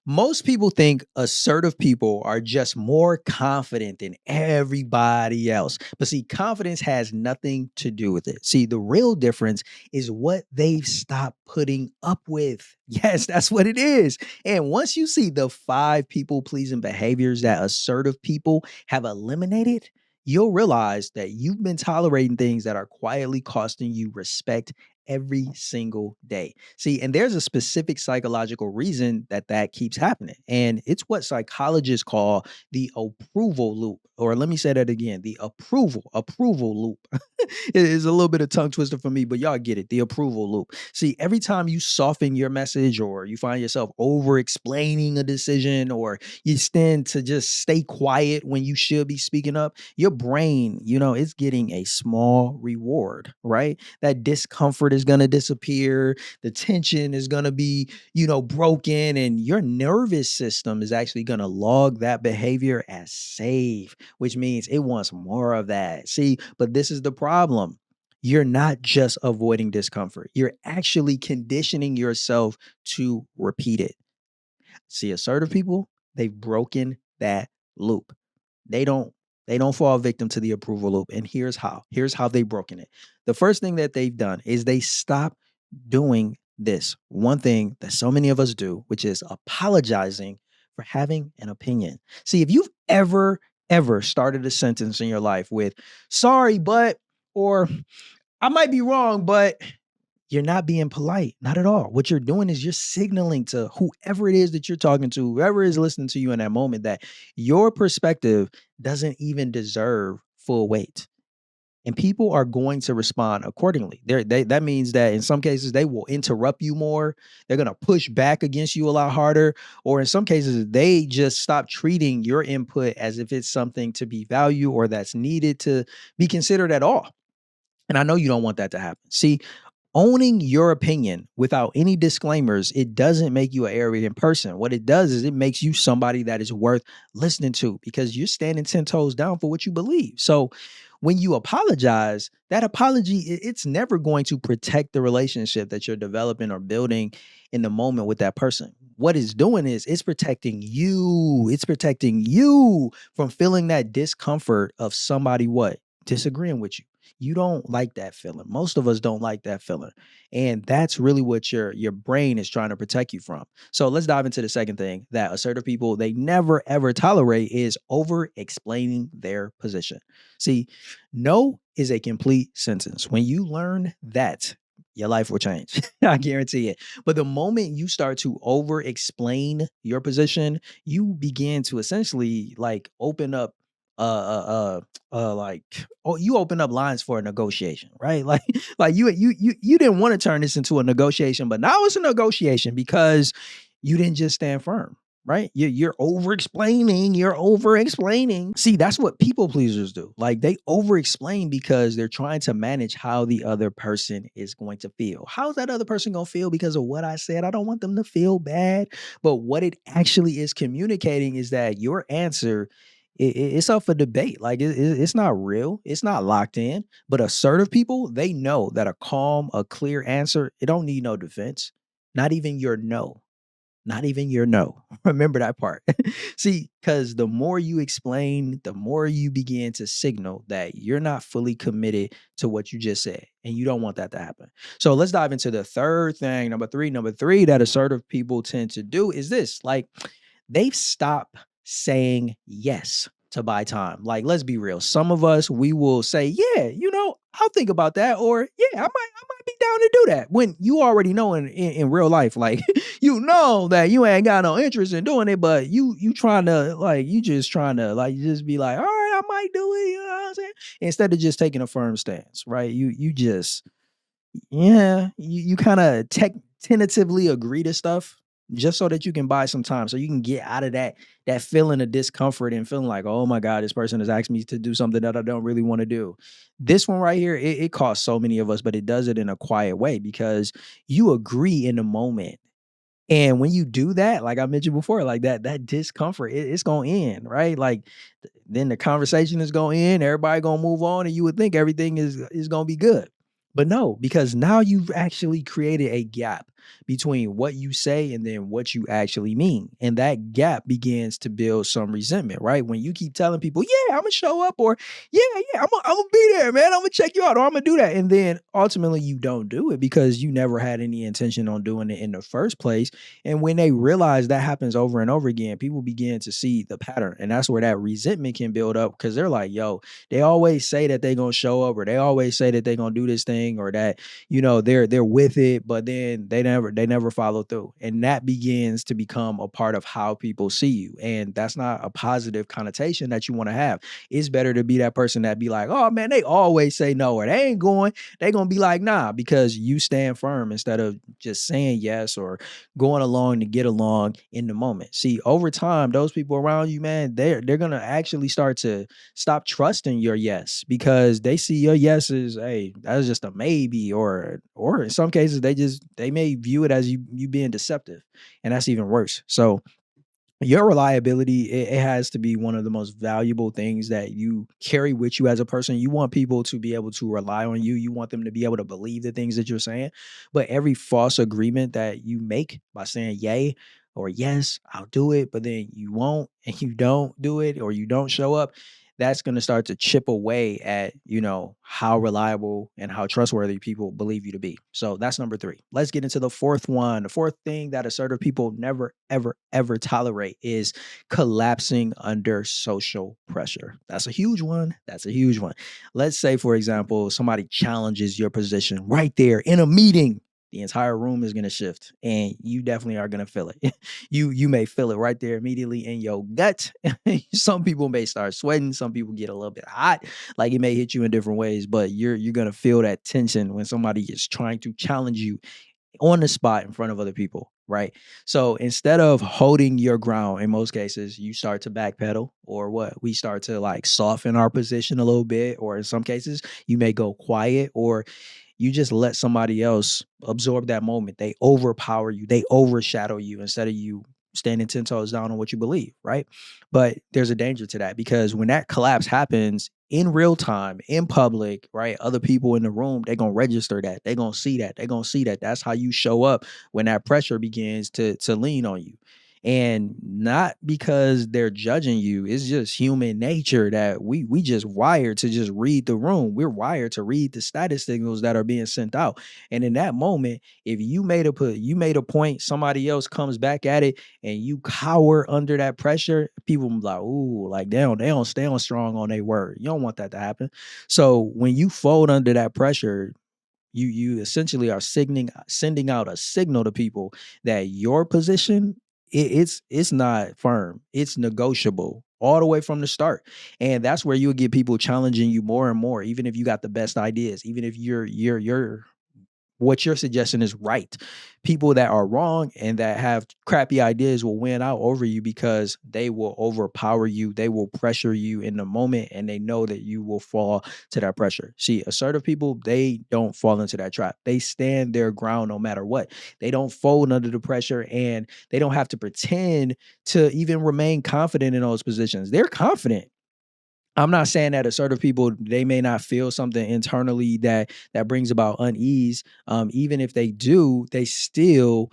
Most people think assertive people are just more confident than everybody else. But see, confidence has nothing to do with it. See, the real difference is what they've stopped putting up with. Yes, that's what it is. And once you see the five people pleasing behaviors that assertive people have eliminated, you'll realize that you've been tolerating things that are quietly costing you respect every single day. See, and there's a specific psychological reason that that keeps happening. And it's what psychologists call the approval loop. Or let me say that again, the approval loop. It is a little bit of tongue twister for me, but y'all get it, the approval loop. See, every time you soften your message or you find yourself over explaining a decision or you tend to just stay quiet when you should be speaking up, your brain, it's getting a small reward, right? That discomfort is going to disappear. The tension is going to be, broken, and your nervous system is actually going to log that behavior as safe, which means it wants more of that. See, but this is the problem. You're not just avoiding discomfort. You're actually conditioning yourself to repeat it. See, assertive people, they've broken that loop. They don't they don't fall victim to the approval loop. And here's how. Here's how they've broken it. The first thing that they've done is they stop doing this one thing that so many of us do, which is apologizing for having an opinion. See, if you've ever started a sentence in your life with sorry, but, or I might be wrong, but you're not being polite, not at all. What you're doing is you're signaling to whoever it is that you're talking to, whoever is listening to you in that moment, that your perspective doesn't even deserve full weight. And people are going to respond accordingly. That means that in some cases they will interrupt you more. They're going to push back against you a lot harder. Or in some cases, they just stop treating your input as if it's something to be valued or that's needed to be considered at all. And I know you don't want that to happen. See, owning your opinion without any disclaimers, it doesn't make you an arrogant person. What it does is it makes you somebody that is worth listening to because you're standing 10 toes down for what you believe. So when you apologize, that apology, it's never going to protect the relationship that you're developing or building in the moment with that person. What it's doing is it's protecting you. It's protecting you from feeling that discomfort of somebody what? Disagreeing with you. You don't like that feeling. Most of us don't like that feeling. And that's really what your brain is trying to protect you from. So let's dive into the second thing that assertive people they never ever tolerate is over explaining their position. See, no is a complete sentence. When you learn that, your life will change. I guarantee it. But the moment you start to over explain your position, you begin to essentially like open up like oh you open up lines for a negotiation, right? Like you didn't want to turn this into a negotiation, but now it's a negotiation because you didn't just stand firm, right? You're over explaining. See, that's what people pleasers do. Like they over explain because they're trying to manage how the other person is going to feel. How's that other person going to feel because of what I said? I don't want them to feel bad. But what it actually is communicating is that your answer it's up for debate. Like it's not real. It's not locked in. But assertive people, they know that a calm, a clear answer, it don't need no defense. Not even your no. Not even your no. Remember that part. See, because the more you explain, the more you begin to signal that you're not fully committed to what you just said. And you don't want that to happen. So let's dive into the third thing. Number three. Number three that assertive people tend to do is this. Like they've stopped saying yes to buy time. Like, let's be real. Some of us, we will say, yeah, I'll think about that. Or yeah, I might be down to do that. When you already know in real life, like, you know that you ain't got no interest in doing it, but you trying to like, you just trying to like, just be like, all right, I might do it. You know what I'm saying? Instead of just taking a firm stance, right? You just, yeah, you kind of tentatively agree to stuff just so that you can buy some time, so you can get out of that feeling of discomfort and feeling like, oh my God, this person has asked me to do something that I don't really want to do. This one right here, it costs so many of us, but it does it in a quiet way because you agree in the moment. And when you do that, like I mentioned before, like that discomfort, it's gonna end, right? Like then the conversation is gonna end, everybody gonna move on, and you would think everything is gonna be good. But no, because now you've actually created a gap between what you say and then what you actually mean. And that gap begins to build some resentment, right? When you keep telling people, yeah, I'm gonna show up, or yeah, I'm gonna be there, man. I'm gonna check you out, or I'm gonna do that. And then ultimately you don't do it because you never had any intention on doing it in the first place. And when they realize that happens over and over again, people begin to see the pattern. And that's where that resentment can build up because they're like, yo, they always say that they're gonna show up, or they always say that they're gonna do this thing, or that, they're with it, but then they never follow through. And that begins to become a part of how people see you. And that's not a positive connotation that you want to have. It's better to be that person that be like, oh man, they always say no, or they ain't going. They gonna be like, nah, because you stand firm instead of just saying yes or going along to get along in the moment. See, over time, those people around you, man, they're gonna actually start to stop trusting your yes because they see your yes as, hey, that's just a maybe, or in some cases they may view it as you being deceptive, and that's even worse. So your reliability, it has to be one of the most valuable things that you carry with you as a person. You want people to be able to rely on you. You want them to be able to believe the things that you're saying. But every false agreement that you make by saying yay or yes, I'll do it, but then you won't and you don't do it, or you don't show up, that's going to start to chip away at, how reliable and how trustworthy people believe you to be. So that's number 3. Let's get into the fourth one. The fourth thing that assertive people never, ever, ever tolerate is collapsing under social pressure. That's a huge one. That's a huge one. Let's say, for example, somebody challenges your position right there in a meeting. The entire room is going to shift, and you definitely are going to feel it. You may feel it right there immediately in your gut. Some people may start sweating. Some people get a little bit hot. Like, it may hit you in different ways, but you're going to feel that tension when somebody is trying to challenge you on the spot in front of other people, right? So instead of holding your ground, in most cases, you start to backpedal, or what? We start to like soften our position a little bit, or in some cases, you may go quiet, or you just let somebody else absorb that moment. They overpower you, they overshadow you instead of you standing 10 toes down on what you believe, right? But there's a danger to that because when that collapse happens in real time, in public, right? Other people in the room, they're gonna register that. They're gonna see that. They're gonna see that. That's how you show up when that pressure begins to lean on you. And not because they're judging you. It's just human nature that we just wired to just read the room. We're wired to read the status signals that are being sent out. And in that moment, if you made a point, somebody else comes back at it, and you cower under that pressure, people be like, ooh, like they don't stay on strong on their word. You don't want that to happen. So when you fold under that pressure, you essentially are sending out a signal to people that your position, it's not firm, it's negotiable all the way from the start. And that's where you'll get people challenging you more and more, even if you got the best ideas, even if you're what you're suggesting is right. People that are wrong and that have crappy ideas will win out over you because they will overpower you. They will pressure you in the moment, and they know that you will fall to that pressure. See, assertive people, they don't fall into that trap. They stand their ground no matter what. They don't fold under the pressure, and they don't have to pretend to even remain confident in those positions. They're confident. I'm not saying that assertive people, they may not feel something internally that brings about unease. Even if they do, they still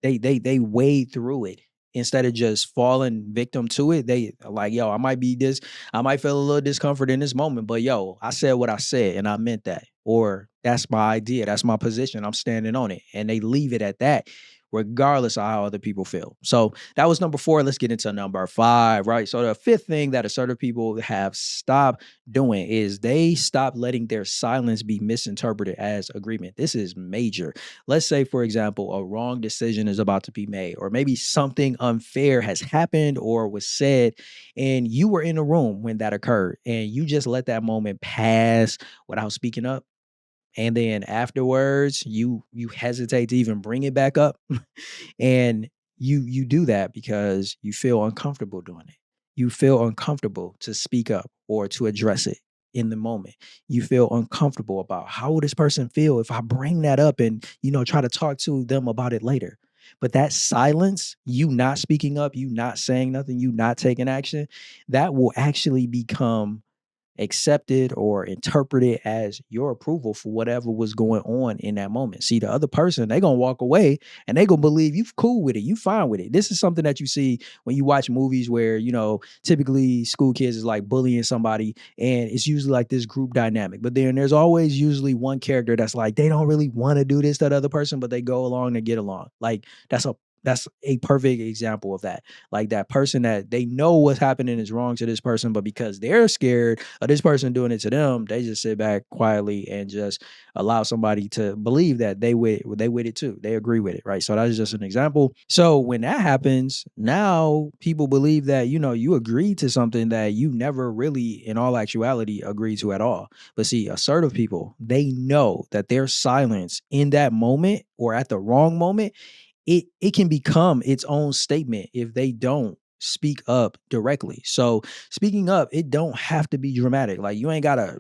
they wade through it instead of just falling victim to it. They are like, yo, I might feel a little discomfort in this moment, but yo, I said what I said and I meant that. Or that's my idea, that's my position. I'm standing on it. And they leave it at that, regardless of how other people feel. So that was number 4. Let's get into number 5, right? So the fifth thing that assertive people have stopped doing is they stop letting their silence be misinterpreted as agreement. This is major. Let's say, for example, a wrong decision is about to be made, or maybe something unfair has happened or was said, and you were in the room when that occurred, and you just let that moment pass without speaking up. And then afterwards, you hesitate to even bring it back up. And you do that because you feel uncomfortable doing it. You feel uncomfortable to speak up or to address it in the moment. You feel uncomfortable about how will this person feel if I bring that up and try to talk to them about it later. But that silence, you not speaking up, you not saying nothing, you not taking action, that will actually become accepted or interpreted as your approval for whatever was going on in that moment. See, the other person, they gonna walk away and they gonna believe you cool with it, you fine with it. This is something that you see when you watch movies where, typically school kids is like bullying somebody, and it's usually like this group dynamic. But then there's always usually one character that's like they don't really want to do this to the other person, but they go along to get along. Like that's a perfect example of that. Like that person that they know what's happening is wrong to this person, but because they're scared of this person doing it to them, they just sit back quietly and just allow somebody to believe that they with it too. They agree with it, right? So that's just an example. So when that happens, now people believe that you agreed to something that you never really, in all actuality, agreed to at all. But see, assertive people, they know that their silence in that moment or at the wrong moment, it can become its own statement if they don't speak up directly. So speaking up, it don't have to be dramatic. Like you ain't gotta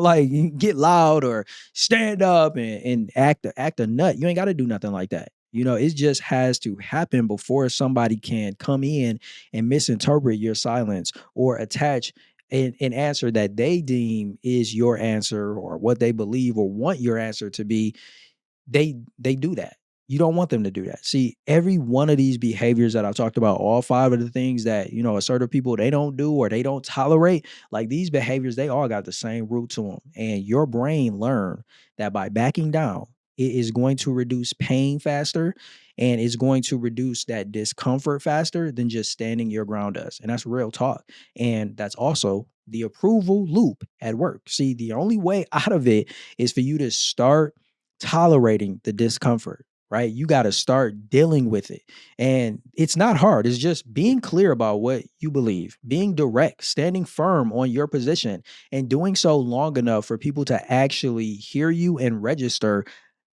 like get loud or stand up and act a nut. You ain't gotta do nothing like that. It just has to happen before somebody can come in and misinterpret your silence or attach an answer that they deem is your answer or what they believe or want your answer to be. They do that. You don't want them to do that. See, every one of these behaviors that I talked about, all five of the things that, assertive people they don't do or they don't tolerate, like these behaviors, they all got the same root to them. And your brain learned that by backing down, it is going to reduce pain faster and it's going to reduce that discomfort faster than just standing your ground does. And that's real talk. And that's also the approval loop at work. See, the only way out of it is for you to start tolerating the discomfort, right? You got to start dealing with it. And it's not hard. It's just being clear about what you believe, being direct, standing firm on your position, and doing so long enough for people to actually hear you and register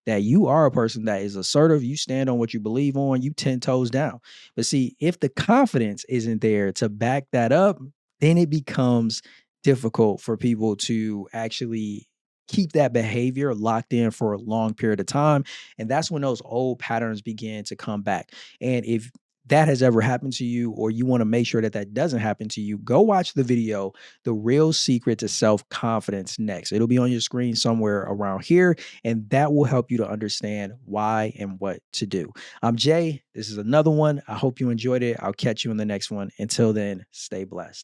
that you are a person that is assertive. You stand on what you believe on, you 10 toes down. But see, if the confidence isn't there to back that up, then it becomes difficult for people to actually keep that behavior locked in for a long period of time. And that's when those old patterns begin to come back. And if that has ever happened to you, or you want to make sure that that doesn't happen to you, go watch the video, The Real Secret to Self Confidence Next. It'll be on your screen somewhere around here, and that will help you to understand why and what to do. I'm Jay. This is another one. I hope you enjoyed it. I'll catch you in the next one. Until then, stay blessed.